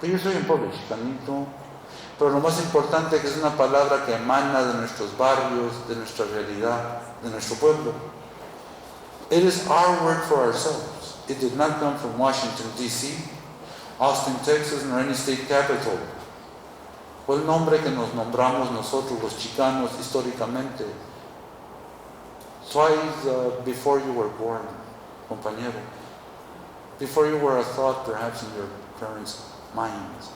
Pero yo soy un pobre chicanito. Pero lo más importante es que es una palabra que emana de nuestros barrios, de nuestra realidad, de nuestro pueblo. It is our word for ourselves. It did not come from Washington, D.C., Austin, Texas, nor any state capital. Fue el nombre que nos nombramos nosotros, los chicanos, históricamente. Twice before you were born, compañero. Before you were a thought, perhaps, in your parents' minds.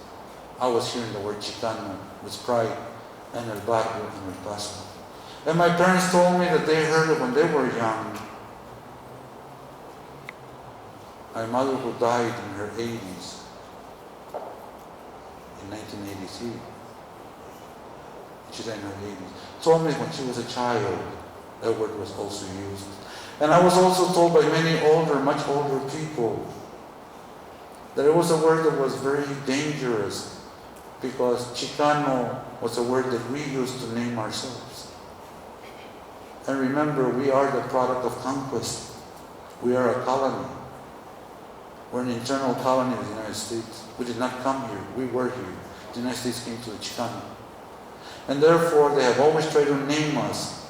I was hearing the word Chicano with pride, and el barrio, and el paso. And my parents told me that they heard it when they were young. My mother, who died in her 80s, in 1983, she died in her 80s, told me when she was a child, that word was also used. And I was also told by many older, much older people, that it was a word that was very dangerous, because Chicano was a word that we used to name ourselves. And remember, we are the product of conquest. We are a colony. We're an internal colony of the United States. We did not come here. We were here. The United States came to the Chicano. And therefore, they have always tried to name us.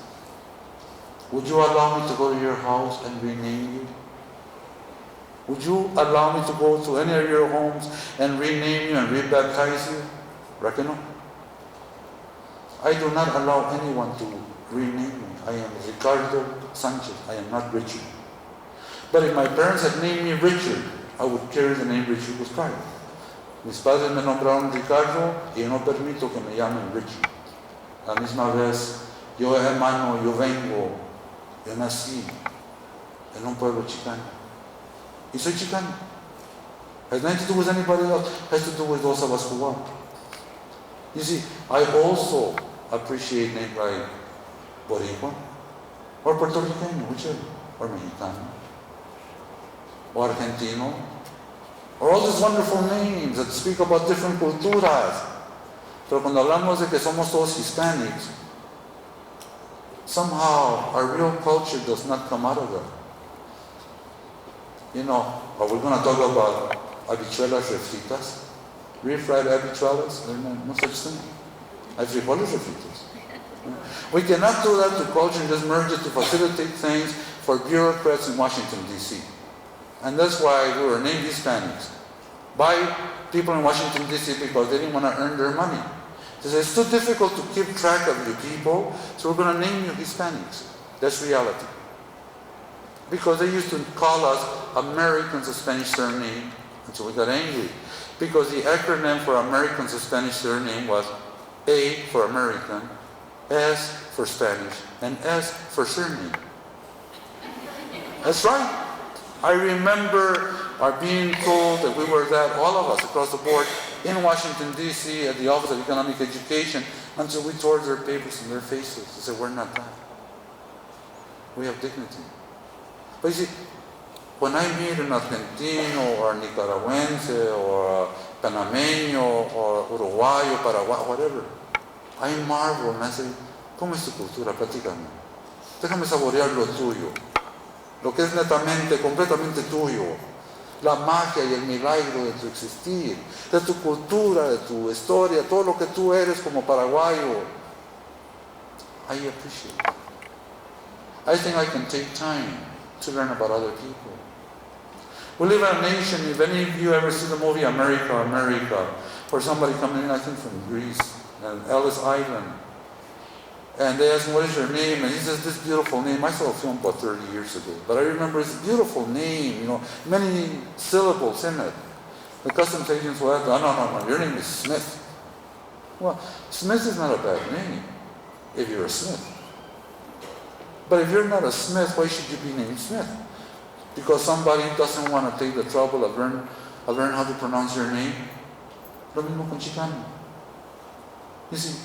Would you allow me to go to your house and rename you? Would you allow me to go to any of your homes and rename you and rebaptize you? Reckon no. I do not allow anyone to rename me. I am Ricardo Sanchez. I am not Richard. But if my parents had named me Richard, I would carry the name Richard with pride. Mis padres me nombraron Ricardo y yo no permito que me llamen Richard. La misma vez, yo hermano, yo vengo, yo nací en un pueblo chicano. Y soy chicano. Has nothing to do with anybody else. Has to do with those of us who are. You see, I also appreciate names like Boricua, or Puerto Rican, whichever, or Mexicano, or Argentino, or all these wonderful names that speak about different culturas. Pero cuando hablamos de que somos todos Hispanics, somehow our real culture does not come out of that. You know, are we going to talk about habichuelas refritas? Refried habichuelas? There's no such thing. Hay frijoles refritos. We cannot do that to culture and just merge it to facilitate things for bureaucrats in Washington, D.C. And that's why we were named Hispanics by people in Washington, D.C. because they didn't want to earn their money. They said, it's too difficult to keep track of you people, so we're going to name you Hispanics. That's reality. Because they used to call us Americans of Spanish surname until we got angry. Because the acronym for Americans of Spanish surname was A for American, S for Spanish, and S for surname. That's right. I remember being told that we were that, all of us across the board, in Washington, D.C., at the Office of Economic Education, until we tore their papers in their faces. They said, we're not that. We have dignity. But you see, when I meet an Argentino or a Nicaragüense or a Panameño or Uruguayo, Paraguay, whatever, I marvel and I say, ¿cómo es tu cultura? Platícame. Déjame saborear lo tuyo. Lo que es netamente, completamente tuyo. La magia y el milagro de tu existir, de tu cultura, de tu historia, todo lo que tú eres como paraguayo. I appreciate it. I think I can take time to learn about other people. We live in a nation, if any of you ever see the movie America, America, or somebody coming in, I think from Greece, and Ellis Island, and they ask him, what is your name? And he says, this beautiful name. I saw a film about 30 years ago, but I remember it's a beautiful name, many syllables in it. The customs agents will ask, no, your name is Smith. Well, Smith is not a bad name, if you're a Smith. But if you're not a Smith, why should you be named Smith? Because somebody doesn't want to take the trouble of learn how to pronounce your name. Lo mismo con Chicano. You see,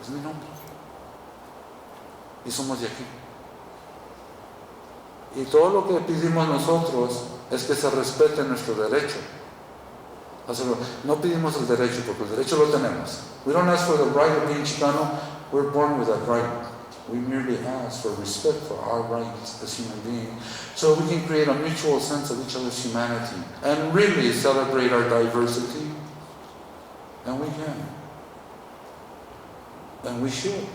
es mi nombre. Y somos de aquí. Y todo lo que pedimos nosotros es que se respete nuestro derecho. No pedimos el derecho porque el derecho lo tenemos. We don't ask for the right of being Chicano. We're born with that right. We merely ask for respect for our rights as human beings so we can create a mutual sense of each other's humanity and really celebrate our diversity And we can. And we should.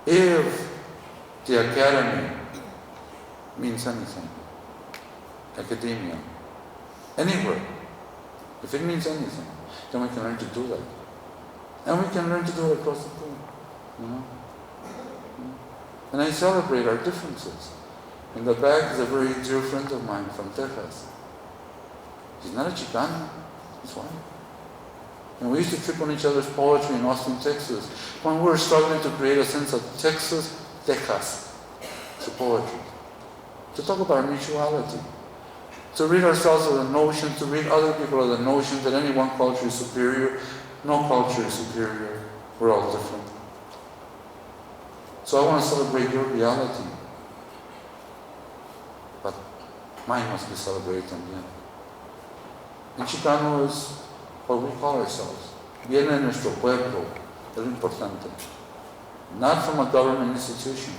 If the academy means anything, academia, anywhere, if it means anything, then we can learn to do that. And we can learn to do it across the board. You know? And I celebrate our differences. In the back is a very dear friend of mine from Texas. He's not a Chicano, he's white. And we used to trip on each other's poetry in Austin, Texas, when we were struggling to create a sense of Texas, to poetry. To talk about our mutuality. To rid ourselves of the notion, to rid other people of the notion that any one culture is superior. No culture is superior. We're all different. So I want to celebrate your reality. But mine must be celebrated también. En Chicano is what we call ourselves. Viene de nuestro pueblo, es lo importante. Not from a government institution.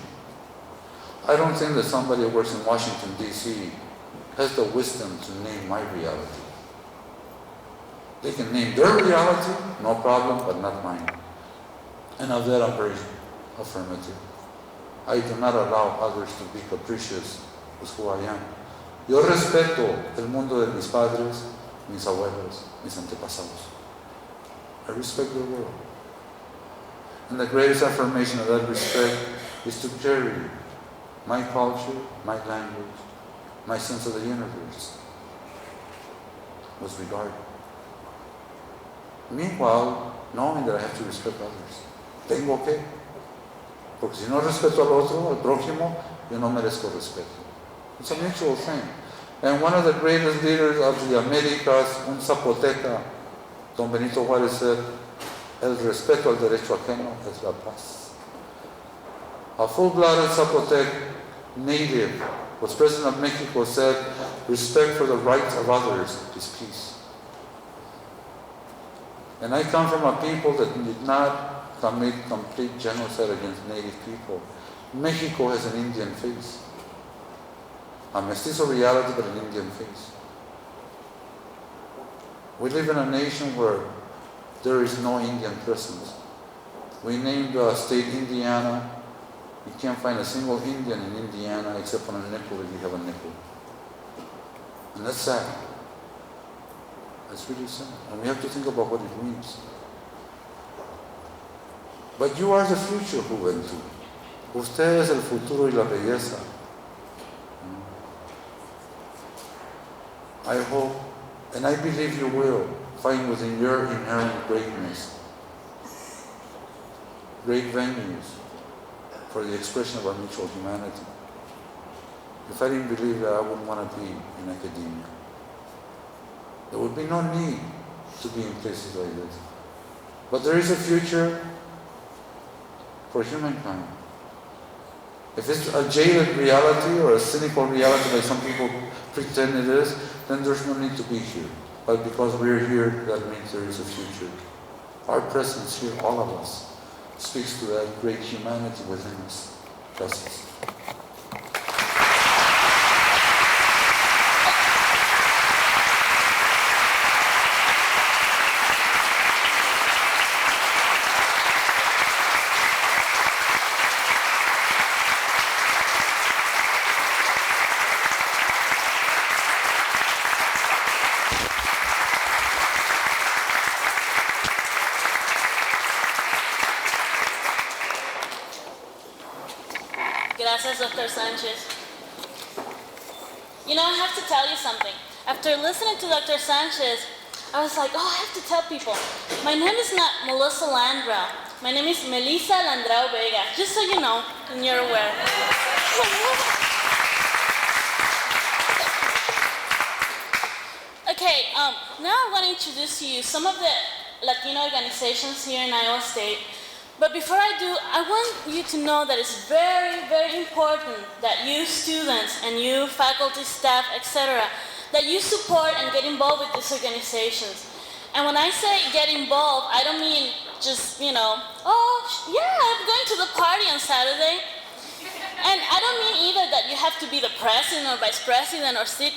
I don't think that somebody who works in Washington, D.C. has the wisdom to name my reality. They can name their reality, no problem, but not mine. And of that I'm very affirmative. I do not allow others to be capricious with who I am. Yo respeto el mundo de mis padres, mis abuelos, mis antepasados. I respect the world. And the greatest affirmation of that respect is to carry my culture, my language, my sense of the universe with regard. Meanwhile, knowing that I have to respect others. Tengo que. Porque si no respeto al otro, al prójimo, yo no merezco respeto. It's a mutual thing. And one of the greatest leaders of the Americas, un zapoteca, Don Benito Juárez said, el respeto al derecho ajeno es la paz. A full-blooded Zapotec native, was President of Mexico, said, respect for the rights of others is peace. And I come from a people that did not commit complete genocide against native people. Mexico has an Indian face. A mestizo reality, but an Indian face. We live in a nation where there is no Indian presence. We named the state Indiana. You can't find a single Indian in Indiana except on a nickel if you have a nickel. And that's sad. That's really sad. And we have to think about what it means. But you are the future, juventud. Usted es el futuro y la belleza. I hope, and I believe you will, find within your inherent greatness great venues for the expression of our mutual humanity. If I didn't believe that, I wouldn't want to be in academia. There would be no need to be in places like this. But there is a future for humankind. If it's a jaded reality or a cynical reality like some people pretend it is, then there's no need to be here. But because we're here, that means there is a future. Our presence here, all of us, speaks to that great humanity within us. Gracias. Gracias, Dr. Sanchez. You know, I have to tell you something. After listening to Dr. Sanchez, I was like, oh, I have to tell people. My name is not Melissa Landrau. My name is Melissa Landrau Vega, just so you know and you're aware. Okay, now I want to introduce to you some of the Latino organizations here in Iowa State. But before I do, I want you to know that it's very, very important that you students and you faculty, staff, etc., that you support and get involved with these organizations. And when I say get involved, I don't mean just, oh, yeah, I'm going to the party on Saturday. And I don't mean either that you have to be the president or vice president or sit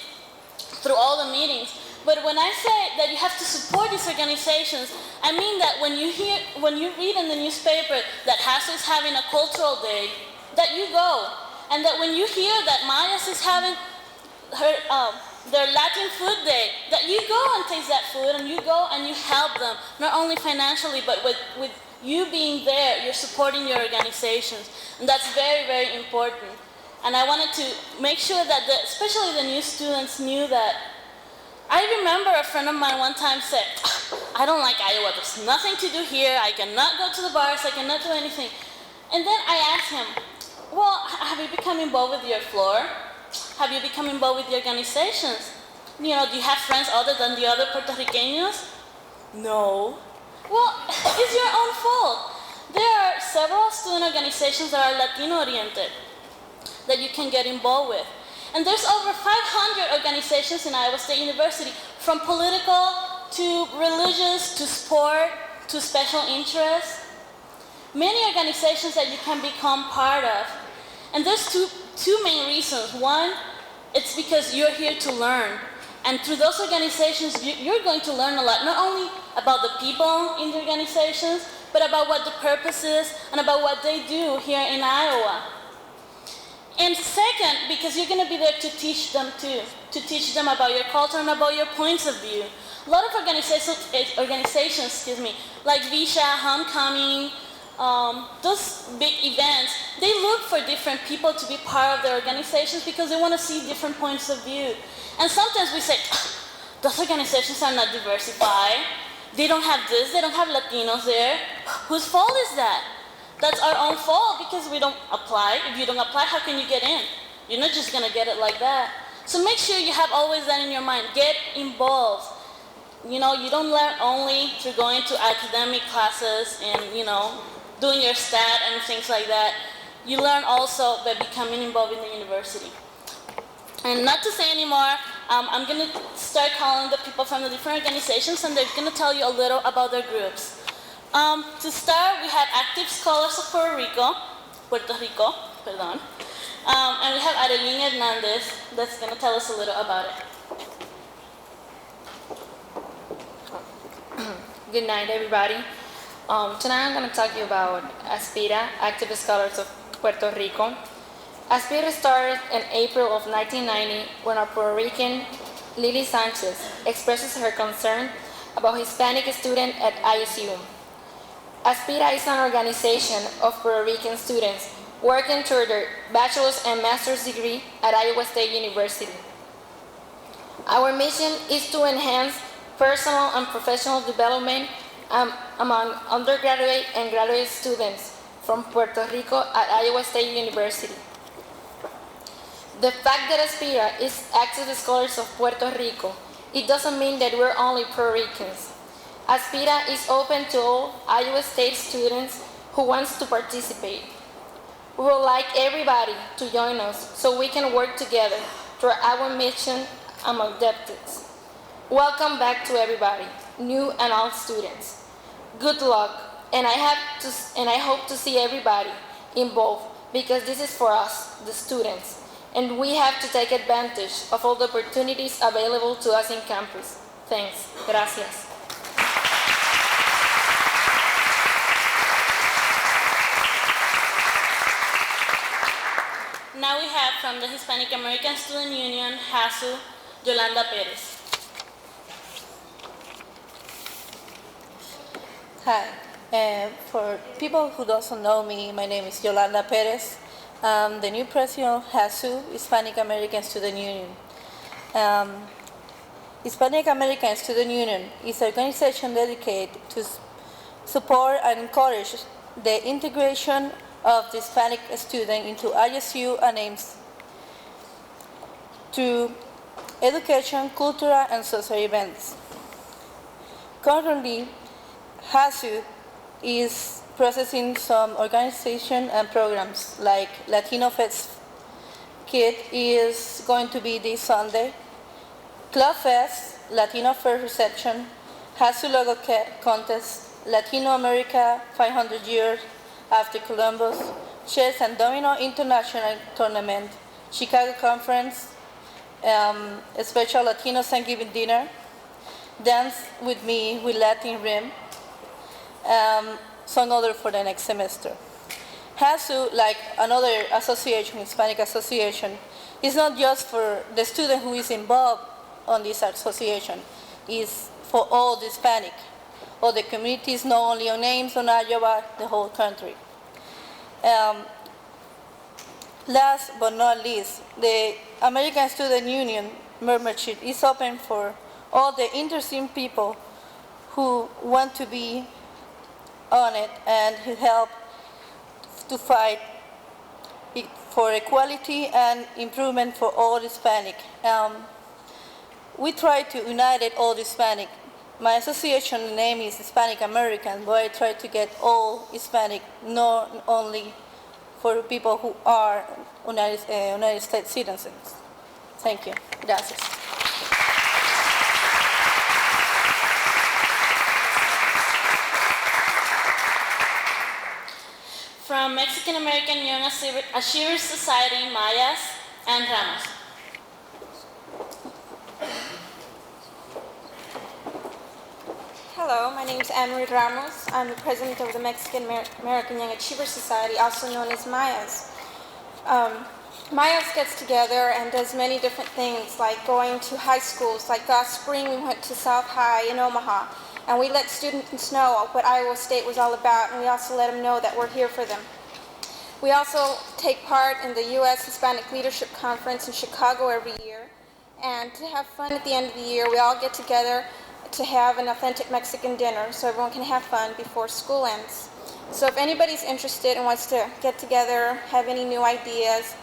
through all the meetings. But when I say that you have to support these organizations, I mean that when you read in the newspaper that HASU is having a cultural day, that you go. And that when you hear that Mayas is having their Latin food day, that you go and taste that food and you go and you help them, not only financially, but with you being there, you're supporting your organizations. And that's very, very important. And I wanted to make sure that especially the new students knew that. I remember a friend of mine one time said, I don't like Iowa, there's nothing to do here, I cannot go to the bars, I cannot do anything. And then I asked him, well, have you become involved with your floor? Have you become involved with the organizations? You know, do you have friends other than the other Puerto Ricanos? No. Well, it's your own fault. There are several student organizations that are Latino-oriented that you can get involved with. And there's over 500 organizations in Iowa State University, from political to religious to sport to special interests. Many organizations that you can become part of. And there's two main reasons. One, it's because you're here to learn. And through those organizations, you're going to learn a lot, not only about the people in the organizations, but about what the purpose is and about what they do here in Iowa. And second, because you're going to be there to teach them too, to teach them about your culture and about your points of view. A lot of organizations, like Visha, Homecoming, those big events, they look for different people to be part of their organizations because they want to see different points of view. And sometimes we say, those organizations are not diversified. They don't have this, they don't have Latinos there. Whose fault is that? That's our own fault because we don't apply. If you don't apply, how can you get in? You're not just going to get it like that. So make sure you have always that in your mind. Get involved. You know, you don't learn only through going to academic classes and, you know, doing your stat and things like that. You learn also by becoming involved in the university. And not to say anymore, I'm going to start calling the people from the different organizations, and they're going to tell you a little about their groups. To start, we have Active Scholars of Puerto Rico, and we have Adelín Hernandez that's going to tell us a little about it. Good night, everybody. Tonight I'm going to talk to you about Aspira, Active Scholars of Puerto Rico. Aspira started in April of 1990 when a Puerto Rican, Lily Sanchez, expresses her concern about Hispanic students at ISU. Aspira is an organization of Puerto Rican students working toward their bachelor's and master's degree at Iowa State University. Our mission is to enhance personal and professional development among undergraduate and graduate students from Puerto Rico at Iowa State University. The fact that Aspira is Active Scholars of Puerto Rico, it doesn't mean that we're only Puerto Ricans. Aspira is open to all Iowa State students who wants to participate. We would like everybody to join us so we can work together toward our mission and objectives. Welcome back to everybody, new and old students. Good luck, and I hope to see everybody involved because this is for us, the students, and we have to take advantage of all the opportunities available to us in campus. Thanks. Gracias. Now we have from the Hispanic American Student Union, HASU, Yolanda Perez. Hi. For people who doesn't know me, my name is Yolanda Perez. I'm the new president of HASU, Hispanic American Student Union. Hispanic American Student Union is an organization dedicated to support and encourage the integration of the Hispanic student into ISU and aims to education, cultural, and social events. Currently, HASU is processing some organization and programs like Latino Fest Kid is going to be this Sunday, Club Fest, Latino First Reception, HASU Logo Contest, Latino America 500 Years After Columbus, Chess and Domino International Tournament, Chicago Conference, a special Latino Thanksgiving dinner, Dance with Me with Latin Rim, some other for the next semester. HASU, like another association, Hispanic association, is not just for the student who is involved on this association, it's for all the Hispanic, all the communities, not only on Ames, on Iowa, the whole country. Last but not least, the American Student Union membership is open for all the interesting people who want to be on it and who help to fight for equality and improvement for all Hispanic. We try to unite all Hispanic. My association name is Hispanic American, but I try to get all Hispanic, not only for people who are United States citizens. Thank you. Gracias. From Mexican American Young Achievers Society, Mayas, and Ramos. Hello, my name is Anne-Marie Ramos. I'm the president of the Mexican American Young Achievers Society, also known as Mayas. Mayas gets together and does many different things, like going to high schools. Like last spring, we went to South High in Omaha, and we let students know what Iowa State was all about, and we also let them know that we're here for them. We also take part in the U.S. Hispanic Leadership Conference in Chicago every year, and to have fun at the end of the year, we all get together to have an authentic Mexican dinner so everyone can have fun before school ends. So if anybody's interested and wants to get together, have any new ideas,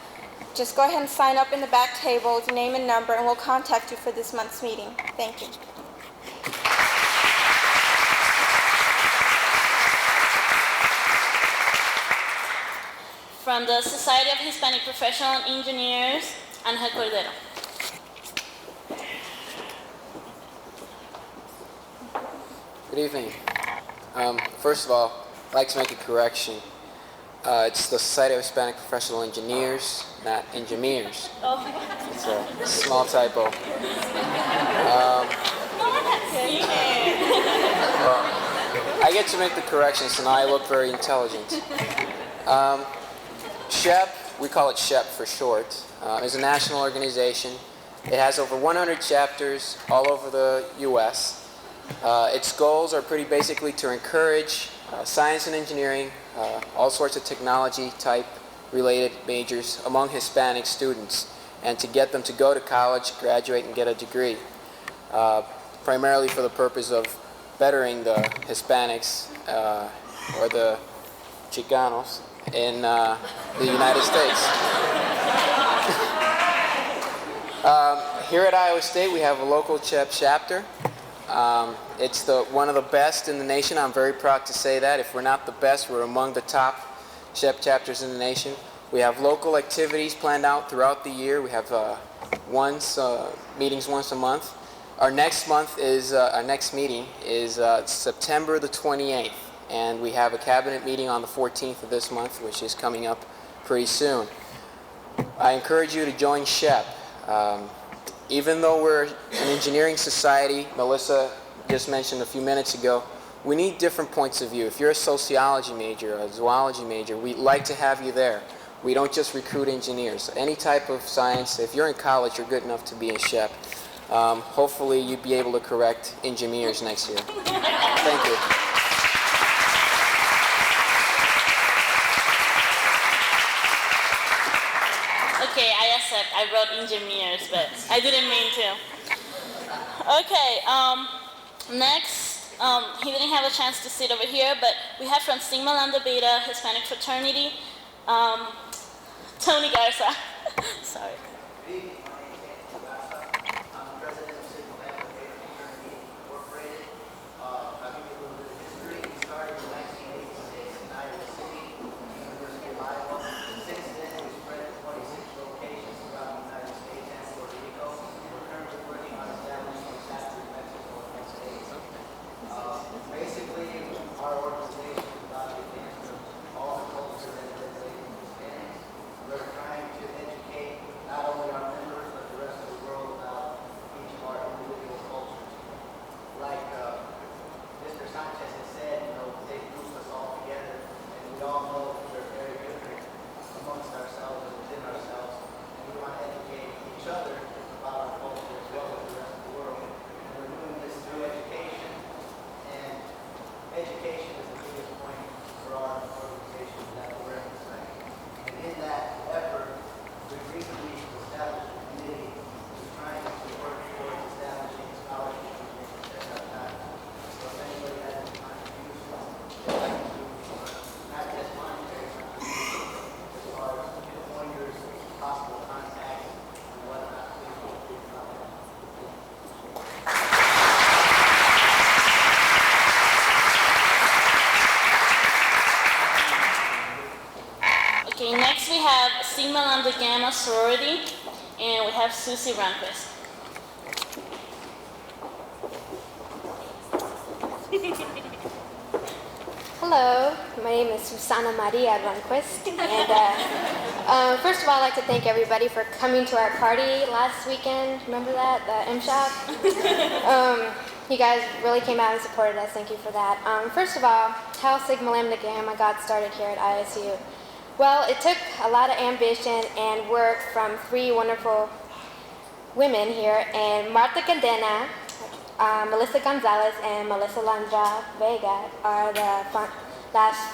just go ahead and sign up in the back table with your name and number, and we'll contact you for this month's meeting. Thank you. From the Society of Hispanic Professional Engineers, Angel Cordero. Good evening. First of all, I'd like to make a correction. It's the Society of Hispanic Professional Engineers, not engineers. It's a small typo. I get to make the correction, so now I look very intelligent. SHEP, we call it SHEP for short, is a national organization. It has over 100 chapters all over the U.S. Its goals are pretty basically to encourage science and engineering, all sorts of technology type related majors among Hispanic students, and to get them to go to college, graduate, and get a degree, primarily for the purpose of bettering the Hispanics or the Chicanos in the United States. Here at Iowa State, we have a local CHEP chapter. It's one of the best in the nation. I'm very proud to say that. If we're not the best, we're among the top CHEP chapters in the nation. We have local activities planned out throughout the year. We have meetings once a month. Our next meeting is September the 28th, and we have a cabinet meeting on the 14th of this month, which is coming up pretty soon. I encourage you to join SHEP. Even though we're an engineering society, Melissa just mentioned a few minutes ago, we need different points of view. If you're a sociology major, a zoology major, we'd like to have you there. We don't just recruit engineers. Any type of science, if you're in college, you're good enough to be in SHEP. Hopefully you'd be able to correct engineers next year. Thank you. Okay, I accept. I wrote engineers, but I didn't mean to. Okay, next, he didn't have a chance to sit over here, but we have from Sigma Lambda Beta Hispanic Fraternity, Tony Garza. Sorry. We're trying to educate not sorority, and we have Susie Ranquist. Hello, my name is Susana Maria Ranquist, and first of all, I'd like to thank everybody for coming to our party last weekend. Remember that, the M-Shop? You guys really came out and supported us. Thank you for that. First of all, how Sigma Lambda Gamma got started here at ISU. Well, it took a lot of ambition and work from three wonderful women here, and Marta Cadena, Melissa Gonzalez, and Melissa Landra Vega are the last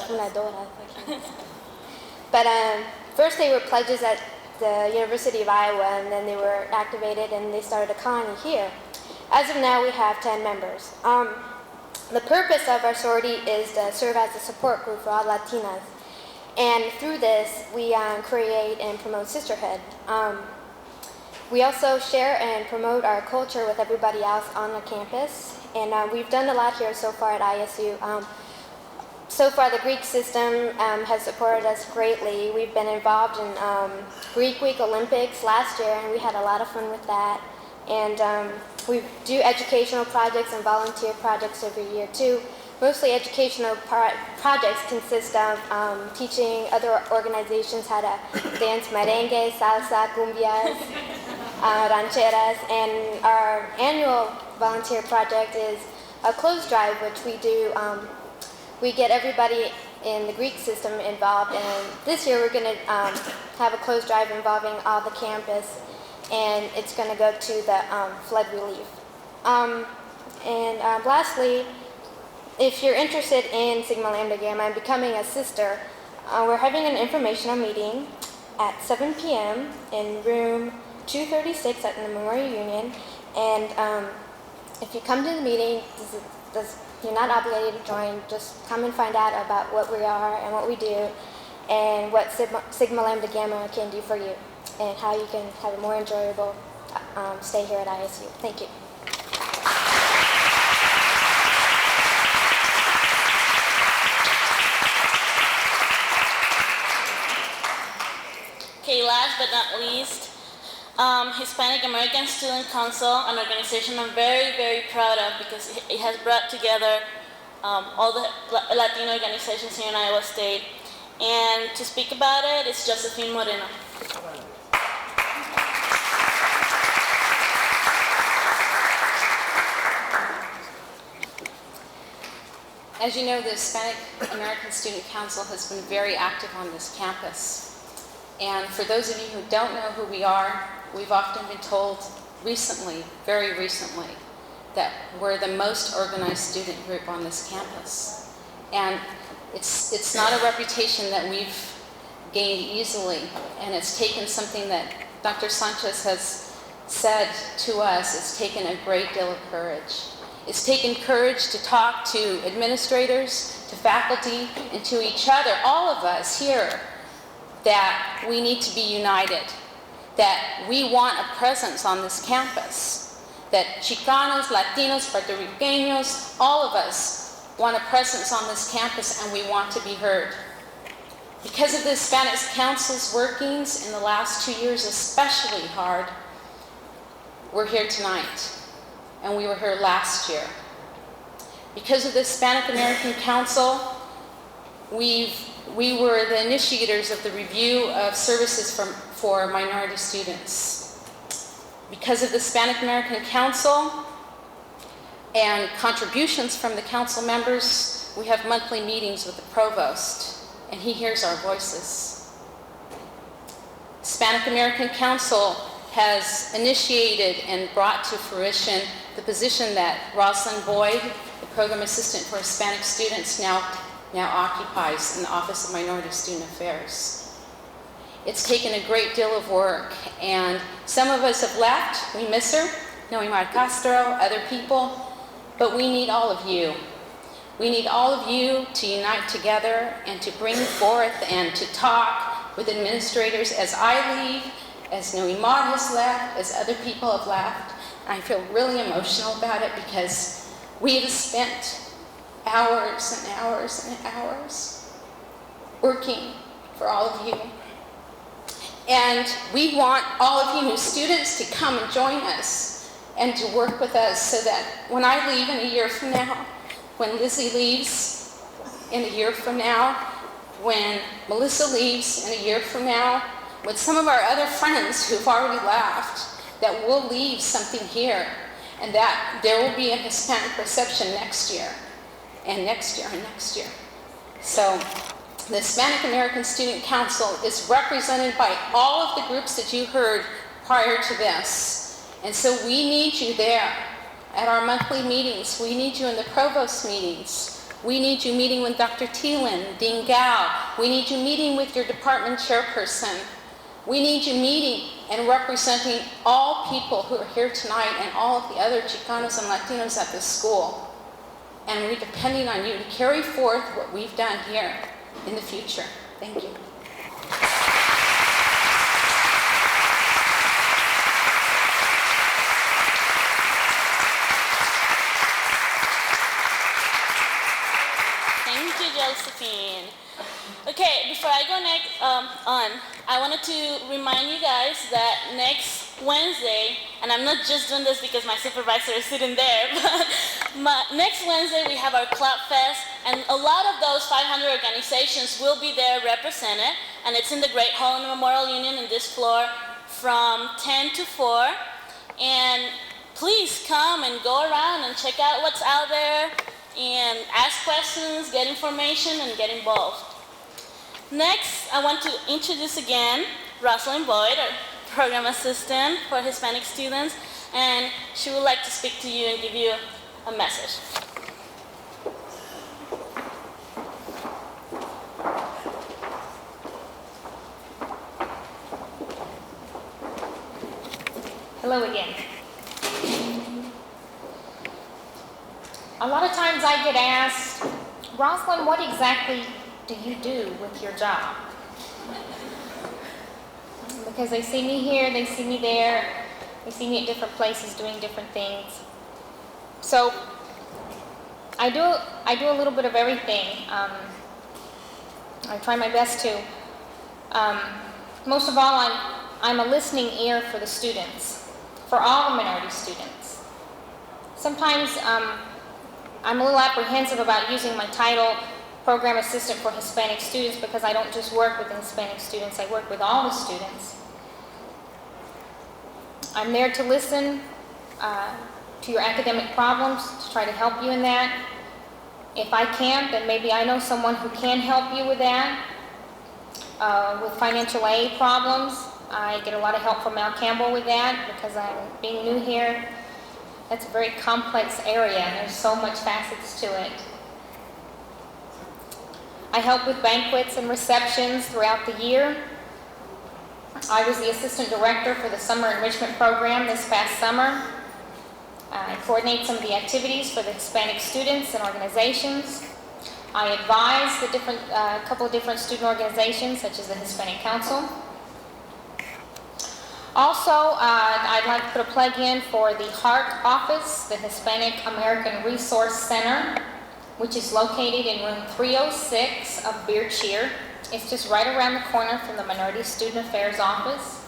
fundadoras. But first they were pledges at the University of Iowa, and then they were activated and they started a colony here. As of now, we have 10 members. The purpose of our sorority is to serve as a support group for all Latinas. And through this, we create and promote sisterhood. We also share and promote our culture with everybody else on the campus. And we've done a lot here so far at ISU. So far, the Greek system has supported us greatly. We've been involved in Greek Week Olympics last year, and we had a lot of fun with that. And we do educational projects and volunteer projects every year, too. Mostly educational projects consist of teaching other organizations how to dance merengue, salsa, cumbias, rancheras, and our annual volunteer project is a clothes drive, which we do. We get everybody in the Greek system involved, and this year we're going to have a clothes drive involving all the campus, and it's going to go to the flood relief. Lastly, if you're interested in Sigma Lambda Gamma and becoming a sister, we're having an informational meeting at 7 p.m. in room 236 at the Memorial Union. And if you come to the meeting, you're not obligated to join. Just come and find out about what we are and what we do and what Sigma Lambda Gamma can do for you and how you can have a more enjoyable stay here at ISU. Thank you. Okay, last but not least, Hispanic American Student Council, an organization I'm very, very proud of because it has brought together all the Latino organizations here in Iowa State. And to speak about it is Josephine Moreno. As you know, the Hispanic American Student Council has been very active on this campus. And for those of you who don't know who we are, we've often been told recently, very recently, that we're the most organized student group on this campus. And it's not a reputation that we've gained easily, and it's taken something that Dr. Sanchez has said to us, it's taken a great deal of courage. It's taken courage to talk to administrators, to faculty, and to each other, all of us here, that we need to be united, that we want a presence on this campus, that Chicanos, Latinos, Puerto Ricanos, all of us want a presence on this campus and we want to be heard. Because of the Hispanic Council's workings in the last 2 years, especially hard, we're here tonight, and we were here last year. Because of the Hispanic American Council, we were the initiators of the review of services for minority students. Because of the Hispanic American Council and contributions from the council members, we have monthly meetings with the provost, and he hears our voices. Hispanic American Council has initiated and brought to fruition the position that Rosalind Boyd, the program assistant for Hispanic students, now occupies in the Office of Minority Student Affairs. It's taken a great deal of work, and some of us have left. We miss her, Noemar Castro, other people, but we need all of you. We need all of you to unite together and to bring forth and to talk with administrators as I leave, as Noemar has left, as other people have left. I feel really emotional about it because we have spent hours and hours and hours working for all of you. And we want all of you new students to come and join us and to work with us so that when I leave in a year from now, when Lizzie leaves in a year from now, when Melissa leaves in a year from now, with some of our other friends who've already left, that we'll leave something here, and that there will be a Hispanic reception next year, and next year, and next year. So the Hispanic American Student Council is represented by all of the groups that you heard prior to this. And so we need you there at our monthly meetings. We need you in the provost meetings. We need you meeting with Dr. Thielen, Dean Gao. We need you meeting with your department chairperson. We need you meeting and representing all people who are here tonight and all of the other Chicanos and Latinos at this school. And we're depending on you to carry forth what we've done here in the future. Thank you. Thank you, Josephine. Okay, before I go next I wanted to remind you guys that next Wednesday, and I'm not just doing this because my supervisor is sitting there, but next Wednesday we have our Club Fest, and a lot of those 500 organizations will be there represented, and it's in the Great Hall in the Memorial Union in this floor from 10 to 4. And please come and go around and check out what's out there and ask questions, get information, and get involved. Next, I want to introduce again Rosalind Boyd, our program assistant for Hispanic students, and she would like to speak to you and give you a message. Hello again. A lot of times I get asked, Rosalind, what exactly do you do with your job? Because they see me here, they see me there, they see me at different places doing different things. So I do a little bit of everything. I try my best to. Most of all, I'm a listening ear for the students, for all minority students. Sometimes I'm a little apprehensive about using my title, Program Assistant for Hispanic Students, because I don't just work with the Hispanic students, I work with all the students. I'm there to listen to your academic problems, to try to help you in that. If I can't, then maybe I know someone who can help you with that. With financial aid problems, I get a lot of help from Al Campbell with that, because I'm being new here. That's a very complex area, and there's so much facets to it. I help with banquets and receptions throughout the year. I was the assistant director for the summer enrichment program this past summer. I coordinate some of the activities for the Hispanic students and organizations. I advise a couple of different student organizations, such as the Hispanic Council. Also, I'd like to put a plug in for the HART office, the Hispanic American Resource Center, which is located in room 306 of Beer Cheer. It's just right around the corner from the Minority Student Affairs office.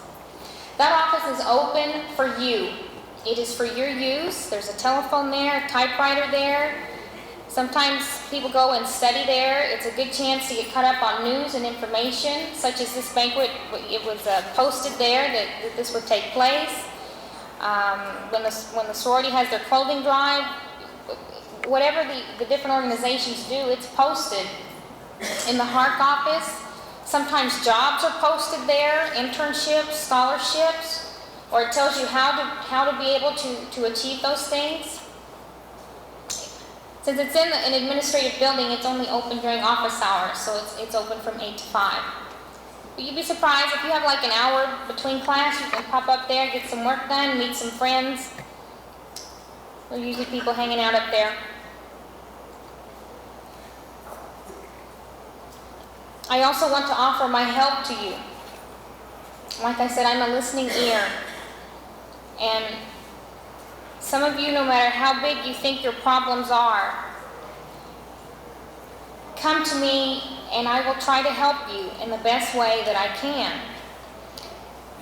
That office is open for you. It is for your use. There's a telephone there, a typewriter there. Sometimes people go and study there. It's a good chance to get caught up on news and information, such as this banquet. It was posted there that this would take place. When the sorority has their clothing drive, whatever the different organizations do, it's posted in the HARC office. Sometimes jobs are posted there, internships, scholarships, or it tells you how to be able to achieve those things. Since it's in an administrative building, it's only open during office hours, so it's open from 8 to 5. But you'd be surprised if you have like an hour between class, you can pop up there, get some work done, meet some friends. There are usually people hanging out up there. I also want to offer my help to you. Like I said, I'm a listening ear. And some of you, no matter how big you think your problems are, come to me and I will try to help you in the best way that I can.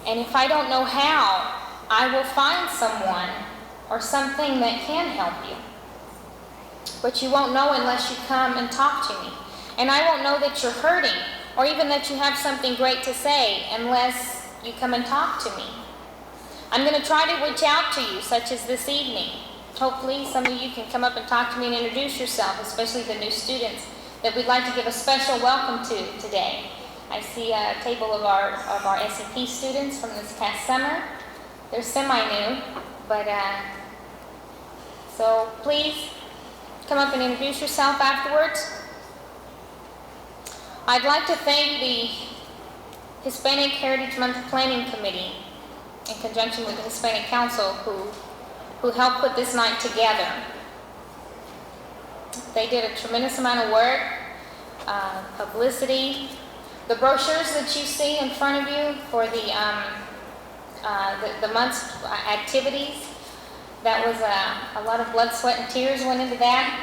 And if I don't know how, I will find someone or something that can help you. But you won't know unless you come and talk to me. And I won't know that you're hurting or even that you have something great to say unless you come and talk to me. I'm going to try to reach out to you, such as this evening. Hopefully some of you can come up and talk to me and introduce yourself, especially the new students that we'd like to give a special welcome to today. I see a table of our SEP students from this past summer. They're semi-new, but so please come up and introduce yourself afterwards. I'd like to thank the Hispanic Heritage Month Planning Committee in conjunction with the Hispanic Council who helped put this night together. They did a tremendous amount of work, publicity. The brochures that you see in front of you for the month's activities, that was a lot of blood, sweat, and tears went into that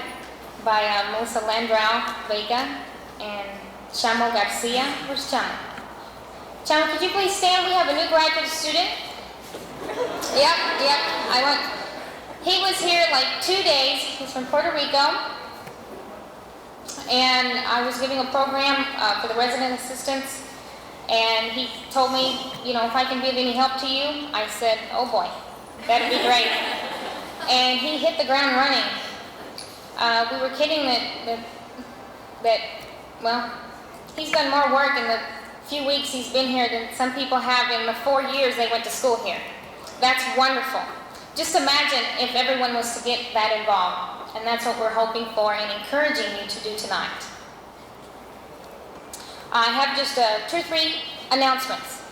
by Melissa Landrau Vega and Chamo Garcia. Where's Chamo? Chamo, could you please stand? We have a new graduate student. Yep. He was here like 2 days. He's from Puerto Rico. And I was giving a program for the resident assistants. And he told me, if I can be of any help to you. I said, oh boy, that'd be great. And he hit the ground running. We were kidding that he's done more work in the few weeks he's been here than some people have in the 4 years they went to school here. That's wonderful. Just imagine if everyone was to get that involved. And that's what we're hoping for and encouraging you to do tonight. I have just 2 or 3 announcements.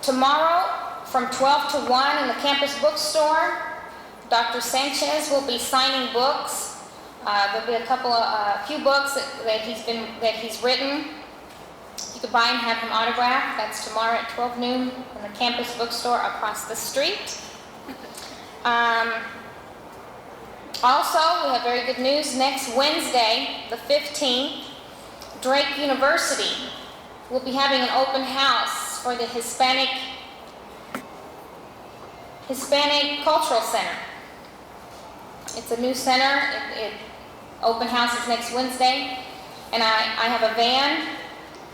Tomorrow from 12 to 1 in the campus bookstore, Dr. Sanchez will be signing books. There'll be a few books that he's written. You can buy and have him autographed. That's tomorrow at 12 noon in the campus bookstore across the street. Also, we have very good news. Next Wednesday, the 15th, Drake University will be having an open house for the Hispanic Cultural Center. It's a new center. Open house is next Wednesday. And I have a van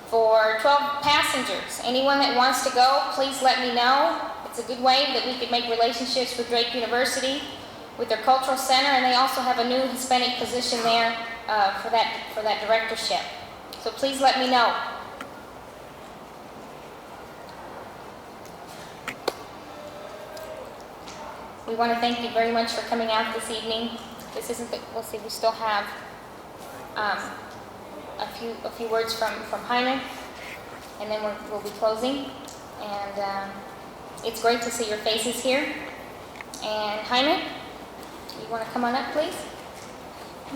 for 12 passengers. Anyone that wants to go, please let me know. It's a good way that we could make relationships with Drake University, with their cultural center, and they also have a new Hispanic position there for that directorship. So please let me know. We want to thank you very much for coming out this evening. This isn't the, we'll see, we still have a few words from Jaime, and then we'll be closing. And it's great to see your faces here. And Jaime, you want to come on up, please?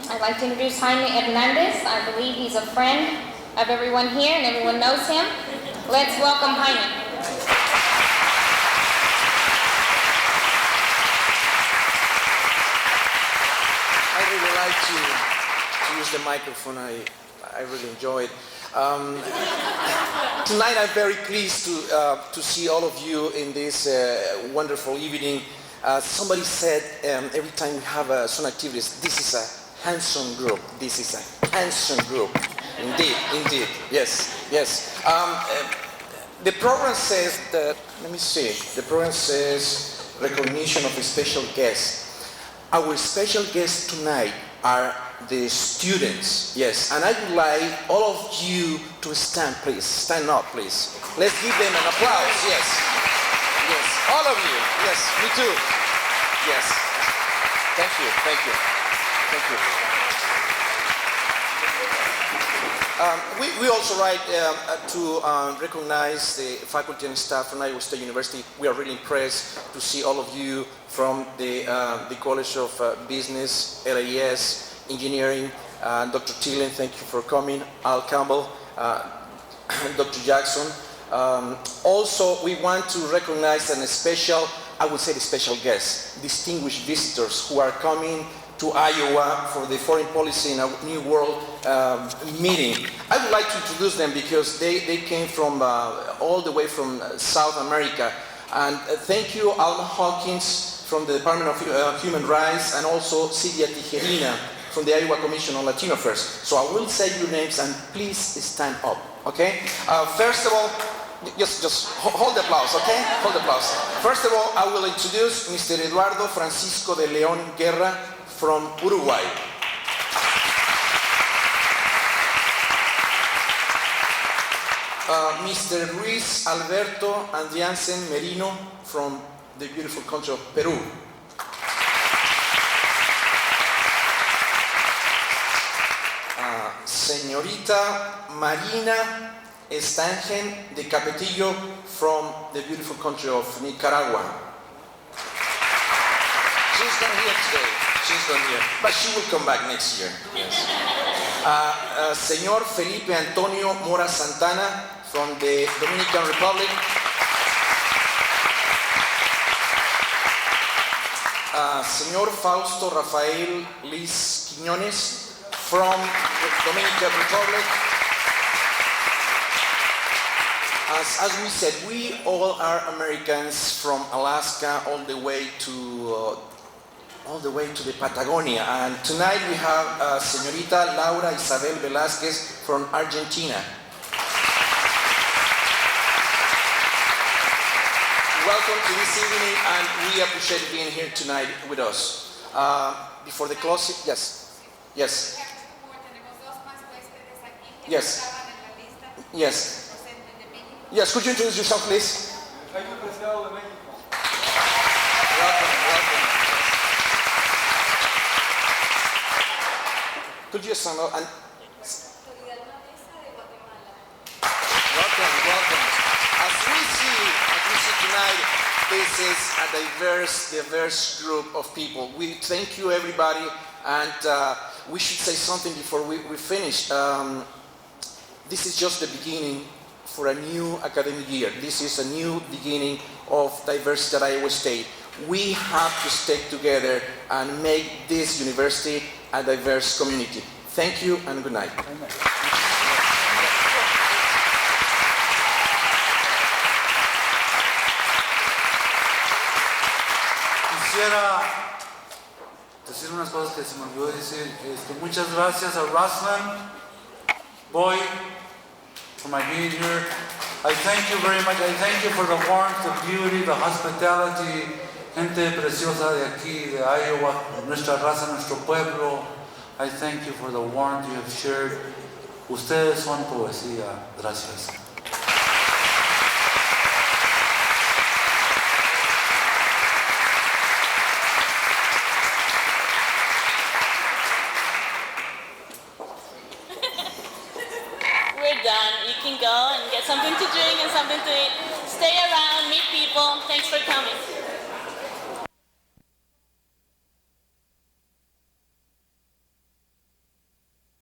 I'd like to introduce Jaime Hernandez. I believe he's a friend of everyone here and everyone knows him. Let's welcome Jaime. I really like to use the microphone. I really enjoy it. Tonight I'm very pleased to see all of you in this wonderful evening. Somebody said every time we have some activities, this is a handsome group. This is a handsome group. Indeed. Yes. The program says that, the program says recognition of a special guest. Our special guests tonight are the students, yes, and I would like all of you to stand, please. Stand up, please. Let's give them an applause, yes, all of you, yes, me too, yes. Thank you. We also like to recognize the faculty and staff from Iowa State University. We are really impressed to see all of you from the College of Business, LAS, Engineering. Dr. Thielen, thank you for coming. Al Campbell, Dr. Jackson. Also, we want to recognize a special guests, distinguished visitors who are coming to Iowa for the Foreign Policy in a New World meeting. I would like to introduce them because they came from all the way from South America. And thank you, Alma Hawkins from the Department of Human Rights, and also Silvia Tijerina from the Iowa Commission on Latino Affairs. So I will say your names and please stand up, okay? First of all, just hold the applause, okay? Hold the applause. First of all, I will introduce Mr. Eduardo Francisco de León Guerra from Uruguay. Mr. Luis Alberto Andriansen Merino from the beautiful country of Peru. Señorita Marina Estangen de Capetillo from the beautiful country of Nicaragua. She's not here today. She's not here, but she will come back next year. Yes. Señor Felipe Antonio Mora Santana from the Dominican Republic. Señor Fausto Rafael Liz Quiñones from the Dominican Republic. As we said, we all are Americans from Alaska all the way to the Patagonia. And tonight we have Señorita Laura Isabel Velázquez from Argentina. Welcome to this evening, and we appreciate being here tonight with us. Before the closing, yes. Yes. Yes. Yes. Yes, could you introduce yourself, please? Welcome, welcome. Could you stand up and... Welcome, welcome. As we see tonight, this is a diverse group of people. We thank you, everybody, and we should say something before we finish. This is just the beginning for a new academic year. This is a new beginning of diversity at Iowa State. We have to stick together and make this university a diverse community. Thank you and good night. Quisiera decir unas cosas que se me olvidó decir. Muchas gracias a Ruslan, Boy, for my being here. I thank you very much. I thank you for the warmth, the beauty, the hospitality. Gente preciosa de aquí, de Iowa, nuestra raza, nuestro pueblo. I thank you for the warmth you have shared. Ustedes son poesía. Gracias. We're done. You can go and get something to drink and something to eat. Stay around, meet people. Thanks for coming.